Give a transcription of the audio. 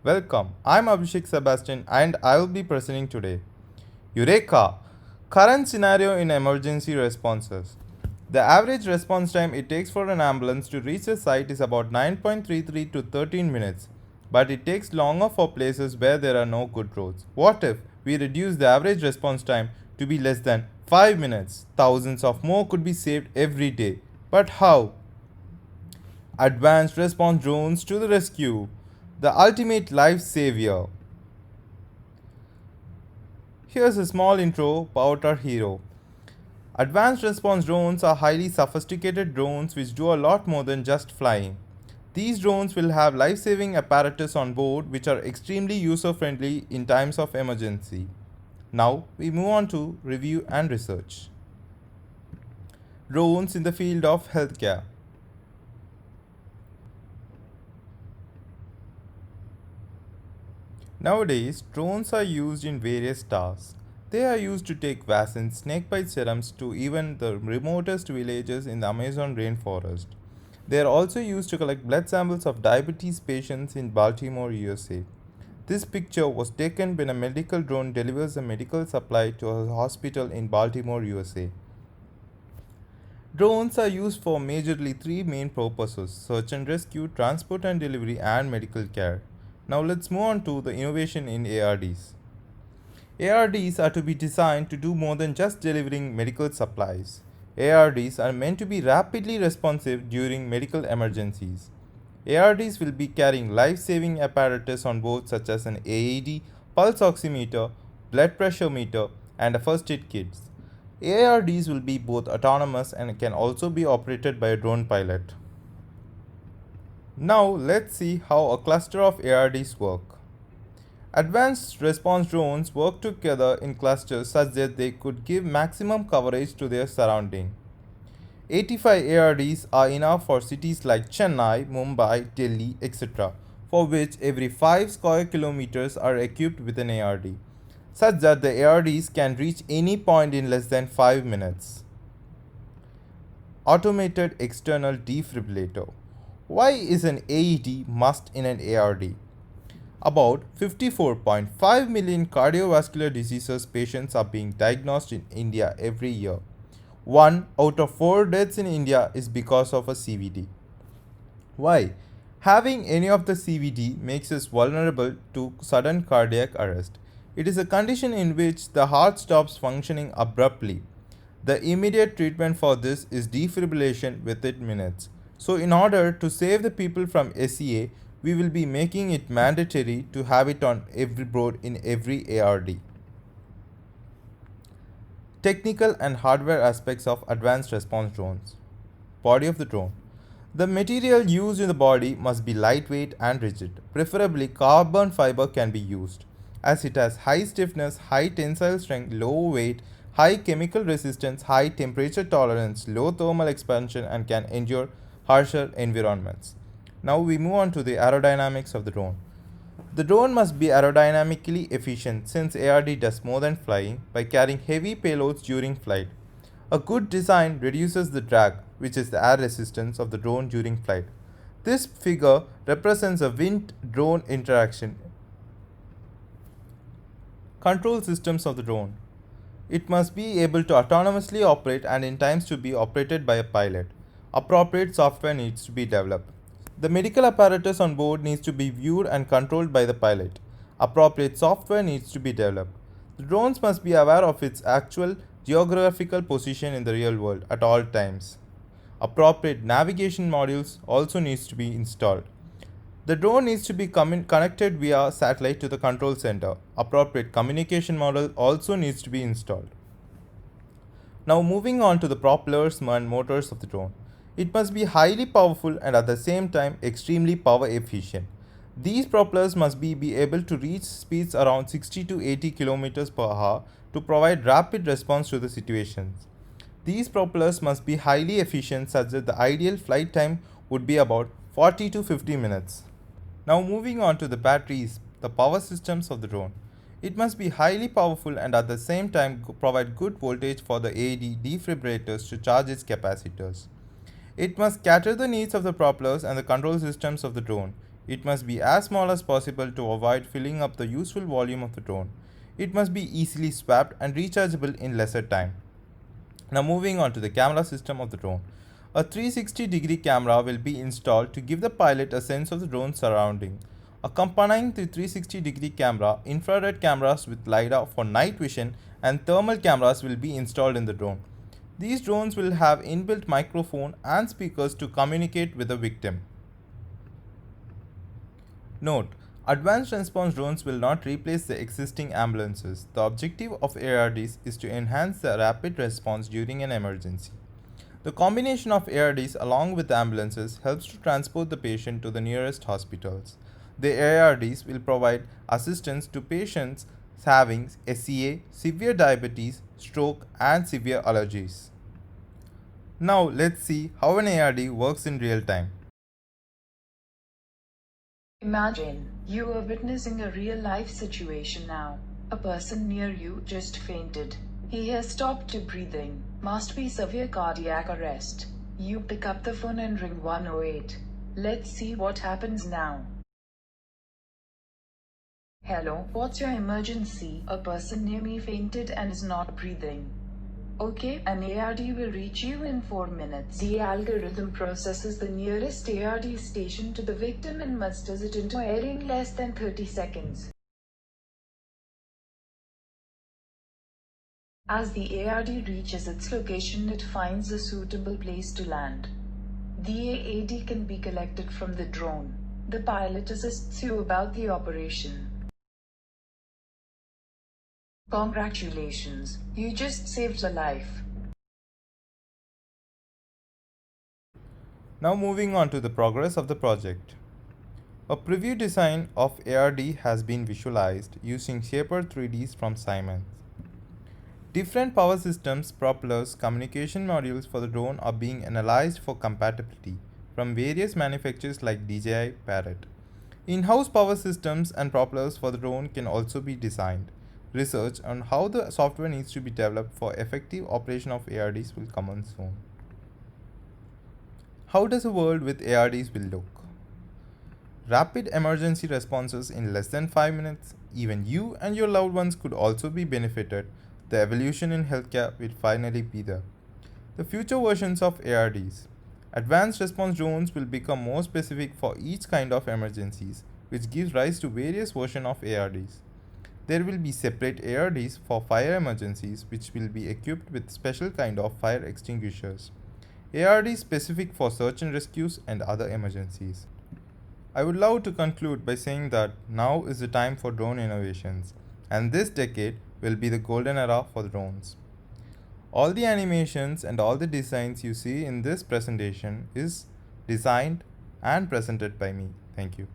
Welcome, I'm Abhishek Sebastian and I will be presenting today. Eureka! Current scenario in emergency responses. The average response time it takes for an ambulance to reach a site is about 9.33 to 13 minutes, but it takes longer for places where there are no good roads. What if we reduce the average response time to be less than 5 minutes? Thousands of more could be saved every day. But how? Advanced response drones to the rescue. The ultimate life savior. Here's a small intro about our hero. Advanced response drones are highly sophisticated drones which do a lot more than just flying. These drones will have life saving apparatus on board which are extremely user friendly in times of emergency. Now we move on to review and research. Drones in the field of healthcare. Nowadays, drones are used in various tasks. They are used to take vaccines, snakebite serums to even the remotest villages in the Amazon rainforest. They are also used to collect blood samples of diabetes patients in Baltimore, USA. This picture was taken when a medical drone delivers a medical supply to a hospital in Baltimore, USA. Drones are used for majorly three main purposes: search and rescue, transport and delivery, and medical care. Now let's move on to the innovation in ARDs. ARDs are to be designed to do more than just delivering medical supplies. ARDs are meant to be rapidly responsive during medical emergencies. ARDs will be carrying life saving apparatus on board, such as an AED, pulse oximeter, blood pressure meter, and a first aid kit. ARDs will be both autonomous and can also be operated by a drone pilot. Now let's see how a cluster of ARDs work. Advanced response drones work together in clusters such that they could give maximum coverage to their surrounding. 85 ARDs are enough for cities like Chennai, Mumbai, Delhi, etc., for which every 5 square kilometers are equipped with an ARD, such that the ARDs can reach any point in less than 5 minutes. Automated external defibrillator. Why is an AED must in an ARD? About 54.5 million cardiovascular diseases patients are being diagnosed in India every year. 1 out of 4 deaths in India is because of a CVD. Why? Having any of the CVD makes us vulnerable to sudden cardiac arrest. It is a condition in which the heart stops functioning abruptly. The immediate treatment for this is defibrillation within minutes. So, in order to save the people from SEA, we will be making it mandatory to have it on every board in every ARD. Technical and hardware aspects of advanced response drones. Body of the drone. The material used in the body must be lightweight and rigid. Preferably, carbon fiber can be used, as it has high stiffness, high tensile strength, low weight, high chemical resistance, high temperature tolerance, low thermal expansion, and can endure harsher environments. Now we move on to the aerodynamics of the drone. The drone must be aerodynamically efficient since ARD does more than flying by carrying heavy payloads during flight. A good design reduces the drag, which is the air resistance of the drone during flight. This figure represents a wind drone interaction. Control systems of the drone. It must be able to autonomously operate and in times to be operated by a pilot. Appropriate software needs to be developed. The medical apparatus on board needs to be viewed and controlled by the pilot. Appropriate software needs to be developed. The drones must be aware of its actual geographical position in the real world at all times. Appropriate navigation modules also needs to be installed. The drone needs to be connected via satellite to the control center. Appropriate communication model also needs to be installed. Now moving on to the propellers and motors of the drone. It must be highly powerful and at the same time extremely power efficient. These propellers must be able to reach speeds around 60 to 80 kilometers per hour to provide rapid response to the situations. These propellers must be highly efficient such that the ideal flight time would be about 40 to 50 minutes. Now moving on to the batteries, the power systems of the drone. It must be highly powerful and at the same time provide good voltage for the AED defibrillators to charge its capacitors. It must cater the needs of the propellers and the control systems of the drone. It must be as small as possible to avoid filling up the useful volume of the drone. It must be easily swapped and rechargeable in lesser time. Now moving on to the camera system of the drone. A 360-degree camera will be installed to give the pilot a sense of the drone's surrounding. Accompanying the 360-degree camera, infrared cameras with LiDAR for night vision and thermal cameras will be installed in the drone. These drones will have inbuilt microphone and speakers to communicate with the victim. Note: Advanced response drones will not replace the existing ambulances. The objective of ARDs is to enhance the rapid response during an emergency. The combination of ARDs along with ambulances helps to transport the patient to the nearest hospitals. The ARDs will provide assistance to patients having SCA, severe diabetes, stroke, and severe allergies. Now let's see how an ARD works in real time. Imagine you are witnessing a real life situation now. A person near you just fainted. He has stopped breathing. Must be severe cardiac arrest. You pick up the phone and ring 108. Let's see what happens now. Hello, what's your emergency? A person near me fainted and is not breathing. Okay, an ARD will reach you in 4 minutes. The algorithm processes the nearest ARD station to the victim and musters it into air in less than 30 seconds. As the ARD reaches its location, it finds a suitable place to land. The AAD can be collected from the drone. The pilot assists you about the operation. Congratulations, you just saved a life. Now moving on to the progress of the project. A preview design of ARD has been visualized using Shaper 3Ds from Siemens. Different power systems, propellers, communication modules for the drone are being analyzed for compatibility from various manufacturers like DJI, Parrot. In-house power systems and propellers for the drone can also be designed. Research on how the software needs to be developed for effective operation of ARDs will commence soon. How does a world with ARDs will look? Rapid emergency responses in less than 5 minutes. Even you and your loved ones could also be benefited. The evolution in healthcare will finally be there. The future versions of ARDs. Advanced response drones will become more specific for each kind of emergencies, which gives rise to various versions of ARDs. There will be separate ARDs for fire emergencies, which will be equipped with special kind of fire extinguishers. ARDs specific for search and rescues and other emergencies. I would love to conclude by saying that now is the time for drone innovations, and this decade will be the golden era for drones. All the animations and all the designs you see in this presentation is designed and presented by me. Thank you.